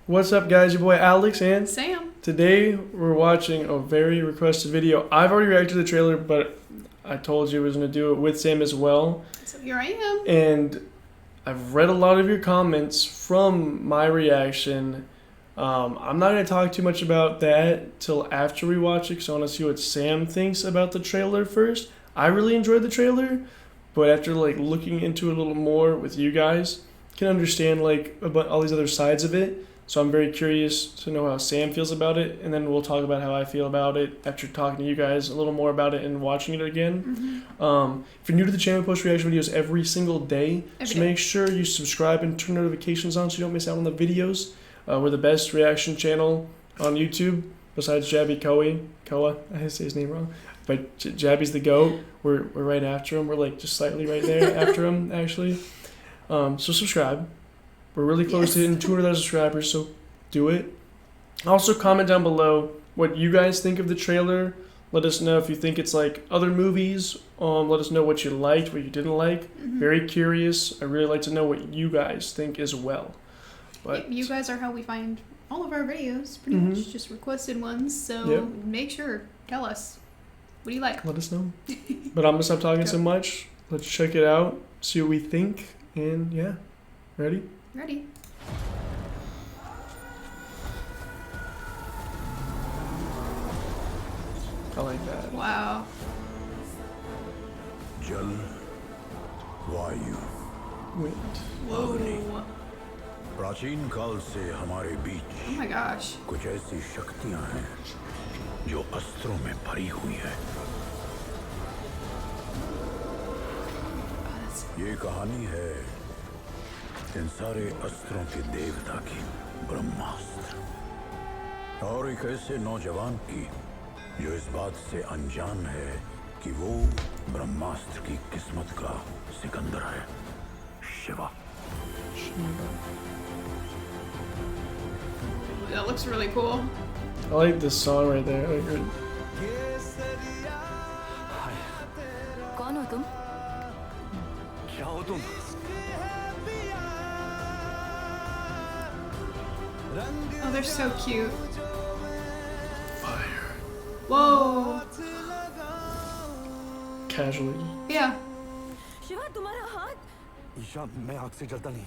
What's up, guys? Your boy Alex and Sam. Today we're watching a very requested video. I've already reacted to the trailer, but I told you I was going to do it with Sam as well. So here I am. And I've read a lot of your comments from my reaction. I'm not going to talk too much about that till after we watch it because I want to see what Sam thinks about the trailer first. I really enjoyed the trailer, but after looking into it a little more with you guys, I can understand about all these other sides of it. So I'm very curious to know how Sam feels about it, and then we'll talk about how I feel about it after talking to you guys a little more about it and watching it again. Mm-hmm. If you're new to the channel, we post reaction videos every single day. Make sure you subscribe and turn notifications on so you don't miss out on the videos. We're the best reaction channel on YouTube, besides Jabby Koa. I say his name wrong. But Jabby's the GOAT. We're right after him. We're just slightly right there after him, actually. So subscribe. We're really close to hitting 200,000 subscribers, so do it. Also, comment down below what you guys think of the trailer. Let us know if you think it's like other movies. Let us know what you liked, what you didn't like. Mm-hmm. Very curious. I really like to know what you guys think as well. But you guys are how we find all of our videos, pretty much just requested ones. So make sure, tell us, what do you like? Let us know. But I'm gonna stop talking so much. Let's check it out, see what we think, and yeah, ready? Ready. I like that. Wow. जल, वायु, Wind. Whoa. प्राचीन काल से हमारे बीच Oh my gosh. कुछ ऐसी शक्तियां हैं जो अस्त्रों में भरी हुई है। ये कहानी है इन सारे अस्त्रों के देवता की, ब्रह्मास्त्र, और एक ऐसे नौजवान की जो इस बात से अनजान है कि वो ब्रह्मास्त्र की किस्मत का सिकंदर है, Shiva. That looks really cool. I like this song right there. कौन हो तुम? क्या हो तुम? Oh, they're so cute. Fire. Whoa. Casually. Yeah. Shiva तुम्हारा हाथ? ईशा, मैं आग से जलता नहीं।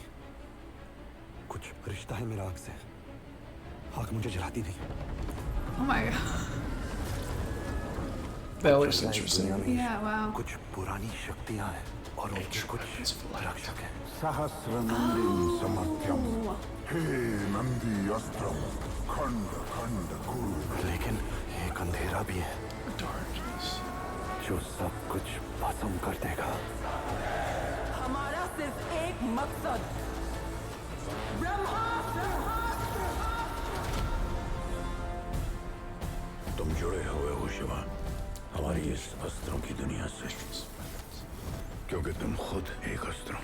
कुछ रिश्ता है मेरा आग से। आग मुझे जलाती नहीं। Oh my god. That looks interesting. Yeah, wow. कुछ पुरानी शक्तियां हैं और उनके कुछ रक्षक हैं। सहस्रनंदिं समर्थ्यं हे नंदी अस्त्रं खंड खंड कुरु। लेकिन एक अंधेरा भी है जो सब कुछ भस्म कर देगा। हमारा सिर्फ एक मकसद, ब्रह्मास्त्र। तुम जुड़े हुए हो शिवा हमारी इस अस्त्रों की दुनिया से, क्योंकि तुम खुद एक अस्त्र हो।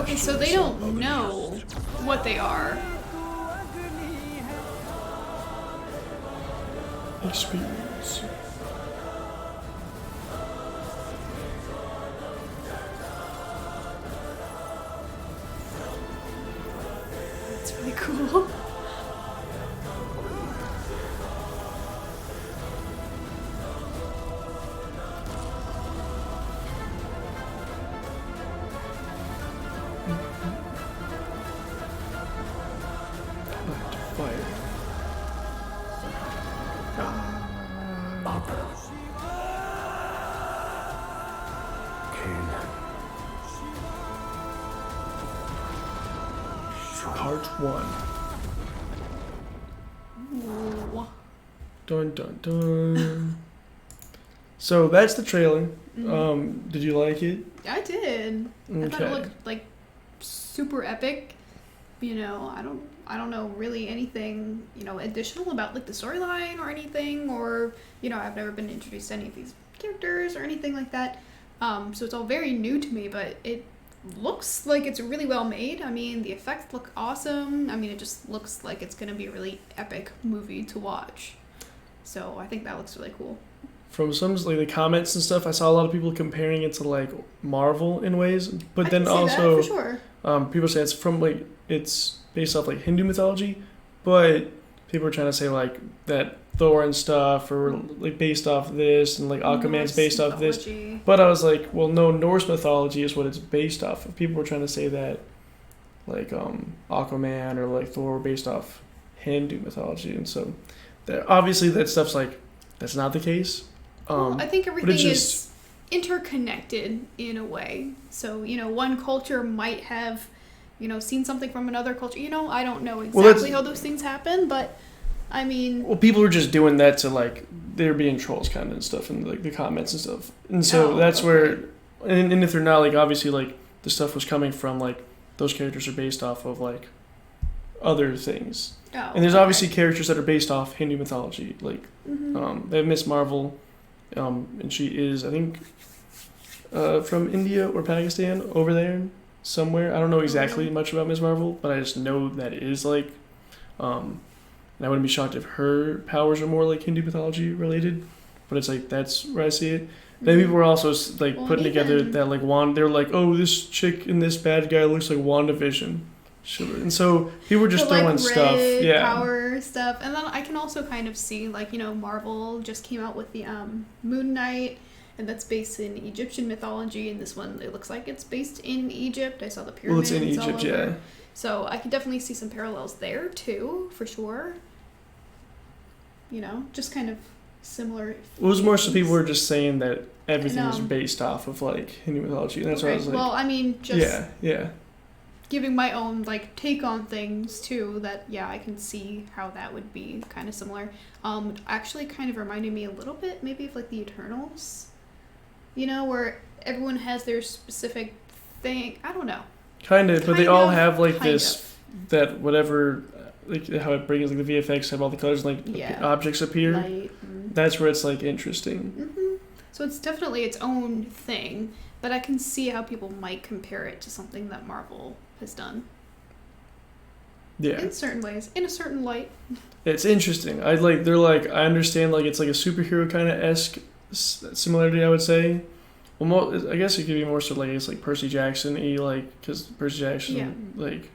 Okay, so they don't know what they are. Experience. It's really cool. Fire. Part 1. Ooh. Dun dun dun. So that's the trailer. Did you like it? I did. I thought it Okay. looked like super epic. You know, I don't know really anything, additional about the storyline or anything, or I've never been introduced to any of these characters or anything like that. So it's all very new to me, but it looks like it's really well made. I mean, the effects look awesome. I mean, it just looks like it's gonna be a really epic movie to watch. So I think that looks really cool. From some the comments and stuff, I saw a lot of people comparing it to Marvel in ways, but I then can see also that for sure. People say it's from it's based off like Hindu mythology, but people were trying to say like that Thor and stuff are like based off this, and like Aquaman's Norse based off this. mythology. But I was like, well, no, Norse mythology is what it's based off of. People were trying to say that like Aquaman or like Thor were based off Hindu mythology, and so obviously that stuff's like that's not the case. Well, I think everything just, is interconnected in a way. So, one culture might have, seen something from another culture. I don't know exactly how those things happen, but I mean... Well, people were just doing that to, like, they're being trolls kind of and stuff in, like, the comments and stuff. And so that's where... And if they're not, like, obviously, like, the stuff was coming from, like, those characters are based off of, like, other things. Oh, and there's obviously characters that are based off Hindu mythology. Like, they have Miss Marvel, and she is, I think, from India or Pakistan, over there somewhere. I don't know exactly much about Miss Marvel, but I just know that it is, like... and I wouldn't be shocked if her powers are more like Hindu mythology related, but it's like that's where I see it. Then people were also like putting together that like they're like, oh, this chick and this bad guy looks like WandaVision, and so people were just throwing like stuff, power stuff, and then I can also kind of see like Marvel just came out with the Moon Knight, and that's based in Egyptian mythology, and this one it looks like it's based in Egypt. I saw the pyramids. Well, it's in Egypt, yeah. So I could definitely see some parallels there too, for sure. Just kind of similar. It was more so people were just saying that everything is based off of like Hindu mythology, and that's why I was like, well, I mean, just yeah, giving my own like take on things too. That I can see how that would be kind of similar. Actually, kind of reminded me a little bit maybe of like the Eternals, where everyone has their specific thing. I don't know. Kind of, but they all have like this that whatever. Like how it brings like the VFX have all the colors like objects appear. Light. That's where it's like interesting. Mm-hmm. So it's definitely its own thing, but I can see how people might compare it to something that Marvel has done. Yeah. In certain ways, in a certain light. It's interesting. I understand like it's like a superhero kind of esque similarity. I would say. Well, I guess it could be more so like it's like Percy Jackson-y, like because Percy Jackson like.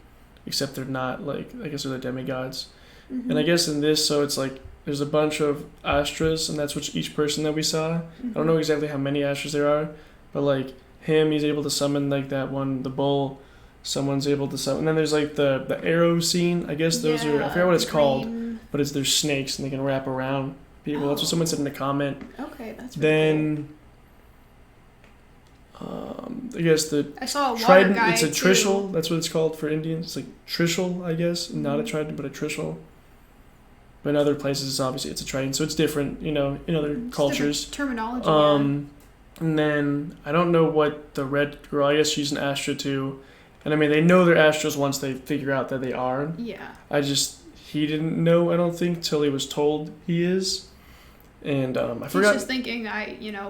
Except they're not, like, I guess they're the demigods. Mm-hmm. And I guess in this, so it's like, there's a bunch of Astras, and that's each person that we saw. Mm-hmm. I don't know exactly how many Astras there are, but, like, he's able to summon, like, that one, the bull, someone's able to summon. And then there's, like, the arrow scene. I guess those are, I forget what it's called, but they're snakes, and they can wrap around people. That's what someone said in the comment. Okay, that's really cool. I guess I saw a water trident. guy It's a too. trishul. That's what it's called for Indians. It's like trishul, I guess, not a trident, but a trishul. But in other places, obviously, it's a trident, so it's different. In other cultures. Terminology. And then I don't know what the red girl. I guess she's an Astra too, and I mean they know they're Astras once they figure out that they are. Yeah. He didn't know. I don't think till he was told he is, and I forgot. He's just thinking,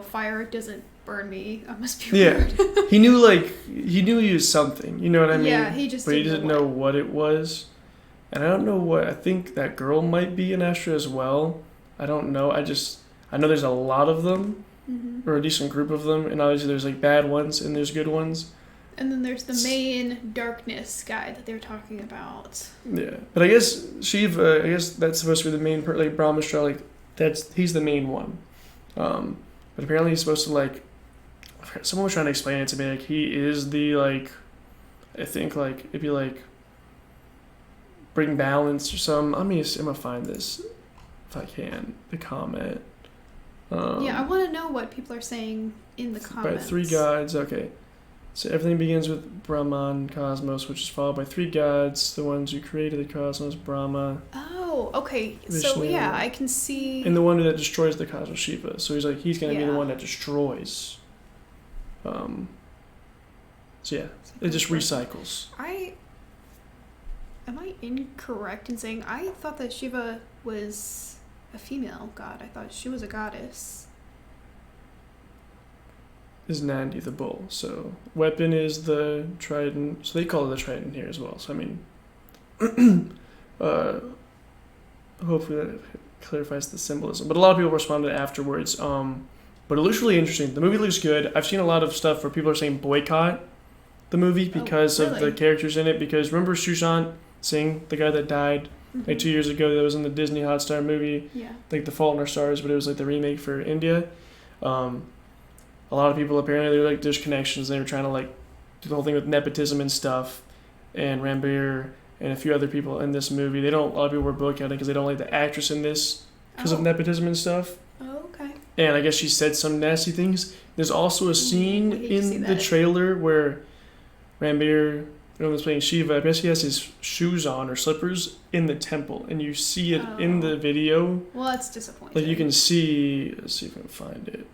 fire doesn't burn me. I must be weird. he knew he was something. You know what I mean? Yeah, he didn't know what it was. And I don't know what. I think that girl might be an Astra as well. I don't know. I know there's a lot of them, or a decent group of them, and obviously there's like bad ones and there's good ones. And then there's the main darkness guy that they're talking about. Yeah, but I guess Shiva. I guess that's supposed to be the main like BRAHMÄSTRA. Like he's the main one. But apparently he's supposed to like. Someone was trying to explain it to me. Like he is the like, I think like it'd be like. Bring balance or some. I'm gonna find this, if I can. The comment. I want to know what people are saying in the comments. By three gods. Okay, so everything begins with Brahman, cosmos, which is followed by three gods, the ones who created the cosmos, Brahma. Oh, okay. Vishnu, so yeah, I can see. And the one that destroys the cosmos, Shiva. So he's gonna be the one that destroys. So yeah, it just recycles. Am I incorrect in saying I thought that Shiva was a female god? I thought she was a goddess. Is Nandi the bull? So weapon is the trident. So they call it the trident here as well. So I mean, hopefully that clarifies the symbolism. But a lot of people responded afterwards. But it looks really interesting. The movie looks good. I've seen a lot of stuff where people are saying boycott the movie because of the characters in it. Because remember Sushant Singh, the guy that died like 2 years ago, that was in the Disney Hotstar movie, Yeah. like The Fault in Our Stars, but it was like the remake for India. A lot of people apparently, they're like, there's connections. They were trying to like do the whole thing with nepotism and stuff. And Ranbir and a few other people in this movie, a lot of people were boycotting because they don't like the actress in this because of nepotism and stuff. Oh, okay. And I guess she said some nasty things. There's also a scene in the trailer where Ranbir, the one that's playing Shiva, I guess he has his shoes on or slippers in the temple, and you see it in the video. Well, that's disappointing. Like you can see, let's see if I can find it.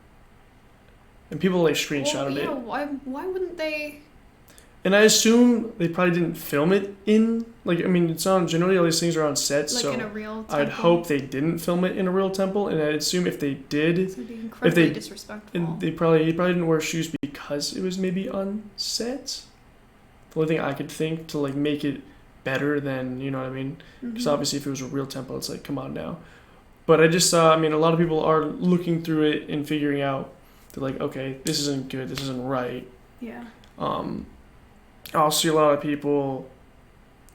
And people like screenshotted it. Why wouldn't they? And I assume they probably didn't film it in, like, I mean, it's on, generally all these things are on sets, Like so in a real temple? I'd hope they didn't film it in a real temple, and I'd assume if they did, It would be incredibly disrespectful. and he probably didn't wear shoes because it was maybe on set. The only thing I could think to like make it better than, you know what I mean? Because obviously if it was a real temple, it's like, come on now. But I just saw, I mean, a lot of people are looking through it and figuring out, they're like, okay, this isn't good, this isn't right. Yeah. I'll see a lot of people,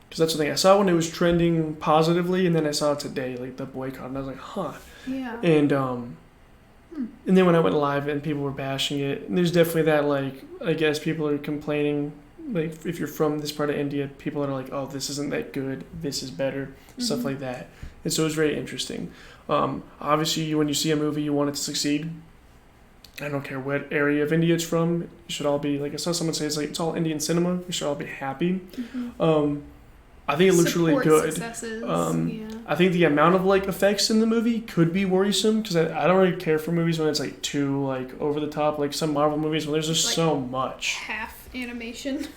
because that's the thing, I saw when it was trending positively, and then I saw it today, like the boycott, and I was like, huh. Yeah. And and then when I went live and people were bashing it, and there's definitely that, like, I guess people are complaining, like if you're from this part of India, people are like, oh, this isn't that good, this is better, stuff like that. And so it's very interesting. Obviously, when you see a movie, you want it to succeed. I don't care what area of India it's from. You should all be, like, I saw someone say it's all Indian cinema. We should all be happy. I think it looks really good. I think the amount of like effects in the movie could be worrisome because I don't really care for movies when it's like too like over the top, like some Marvel movies when there's just like so much half animation.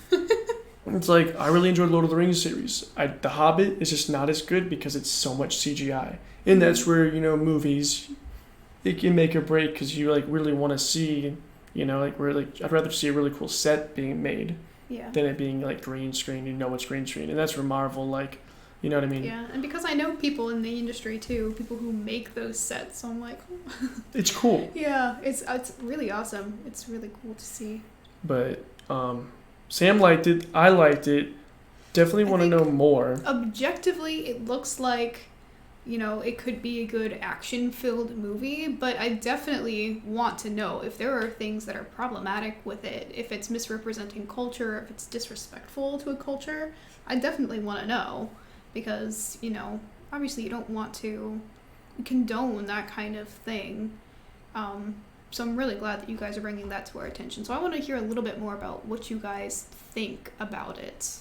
It's like I really enjoyed Lord of the Rings series. The Hobbit is just not as good because it's so much CGI, and that's where, you know, movies, it can make or break because you like really want to see, you know, like where like I'd rather see a really cool set being made. Yeah. Than it being like green screen, you know it's green screen. And that's where Marvel, like, you know what I mean? Yeah, and because I know people in the industry too, people who make those sets, so I'm like, it's cool. Yeah, it's really awesome. It's really cool to see. But Sam liked it, I liked it. Definitely want to know more. Objectively, it looks like, you know, it could be a good action-filled movie, but I definitely want to know if there are things that are problematic with it, if it's misrepresenting culture, if it's disrespectful to a culture. I definitely want to know because, you know, obviously you don't want to condone that kind of thing. So I'm really glad that you guys are bringing that to our attention. So I want to hear a little bit more about what you guys think about it.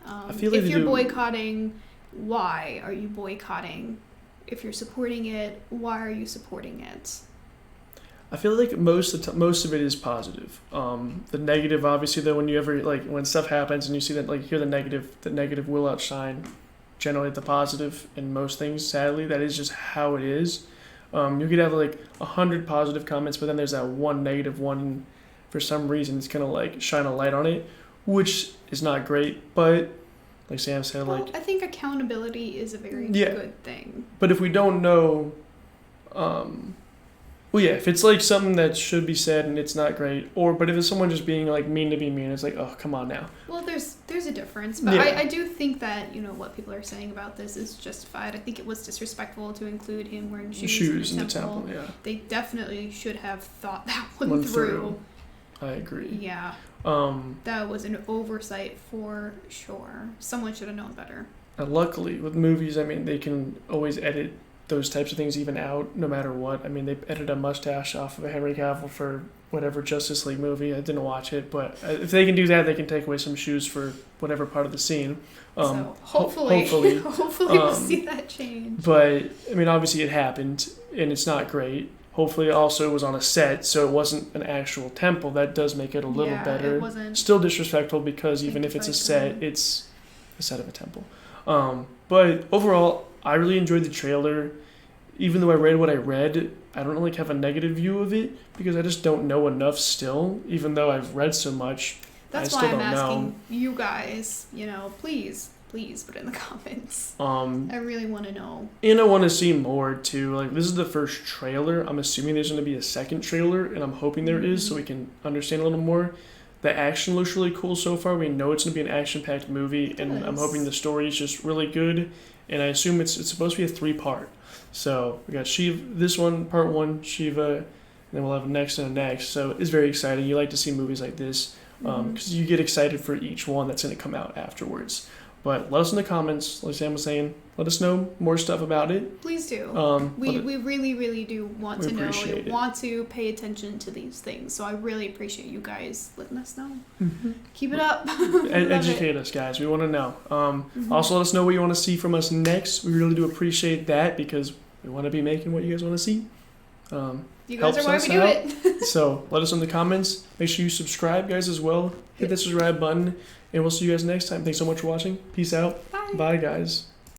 I feel like if you're boycotting, why are you boycotting? If you're supporting it, why are you supporting it? I feel like most of it is positive. The negative, obviously, though, when you ever like when stuff happens and you see that, like, hear the negative will outshine generally the positive in most things. Sadly, that is just how it is. You could have like 100 positive comments, but then there's that one negative one. For some reason, it's gonna like shine a light on it, which is not great, but. Like Sam said, well, I think accountability is a very good thing. But if we don't know, if it's like something that should be said and it's not great, but if it's someone just being like mean to be mean, it's like, oh, come on now. Well, there's a difference, but I do think that, you know, what people are saying about this is justified. I think it was disrespectful to include him wearing shoes in the temple. Yeah. They definitely should have thought that one through. I agree. Yeah. That was an oversight for sure. Someone should have known better. And luckily, with movies, I mean, they can always edit those types of things even out, no matter what. I mean, they edited a mustache off of a Henry Cavill for whatever Justice League movie. I didn't watch it, but if they can do that, they can take away some shoes for whatever part of the scene. So hopefully we'll see that change. But I mean, obviously, it happened, and it's not great. Hopefully, it also was on a set, so it wasn't an actual temple. That does make it a little better. It wasn't still disrespectful because even if it's a set, it's a set of a temple. But overall, I really enjoyed the trailer. Even though I read what I read, I don't really have a negative view of it because I just don't know enough still. Even though I've read so much, that's why I'm asking you guys. You know, please put it in the comments. I really want to know. And I want to see more too. Like, this is the first trailer. I'm assuming there's going to be a second trailer, and I'm hoping there is, so we can understand a little more. The action looks really cool so far. We know it's going to be an action-packed movie, and I'm does. hoping the story is just really good. And I assume it's supposed to be a 3-part. So we got Shiva, this one, part 1, Shiva, and then we'll have next and next. So it's very exciting. You like to see movies like this because you get excited for each one that's going to come out afterwards. But let us in the comments, like Sam was saying, let us know more stuff about it. Please do. We really, really do want to know. We want to pay attention to these things. So I really appreciate you guys letting us know. Keep it up. Educate us, guys. We want to know. Also, let us know what you want to see from us next. We really do appreciate that because we want to be making what you guys want to see. You guys are why we do it. So let us know in the comments. Make sure you subscribe, guys, as well. Hit the subscribe button. And we'll see you guys next time. Thanks so much for watching. Peace out. Bye. Bye, guys.